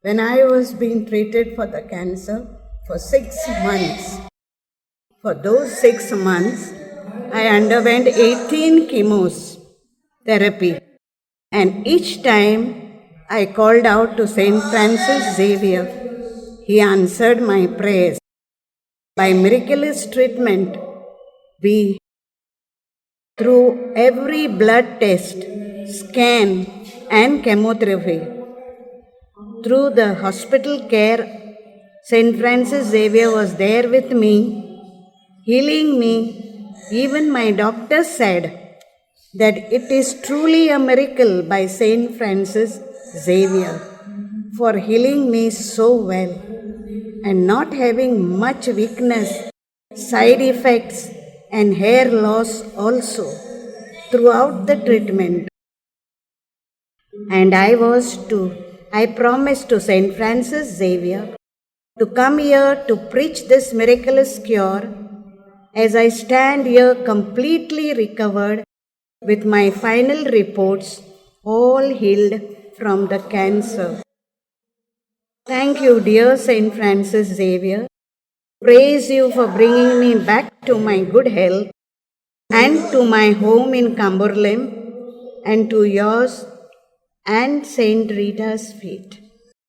when I was being treated for the cancer for 6 months. For those 6 months, I underwent 18 chemotherapy, and each time I called out to St Francis Xavier. He answered my prayers. By miraculous treatment, through every blood test, scan, and chemotherapy, through the hospital care, St. Francis Xavier was there with me, healing me. Even my doctor said that it is truly a miracle by St. Francis Xavier for healing me so well and not having much weakness, side effects, and hair loss also throughout the treatment. And I promised to St. Francis Xavier to come here to preach this miraculous cure as I stand here completely recovered with my final reports all healed from the cancer. Thank you, dear St. Francis Xavier. Praise you for bringing me back to my good health and to my home in Cumberland and to yours and Saint Rita's feet.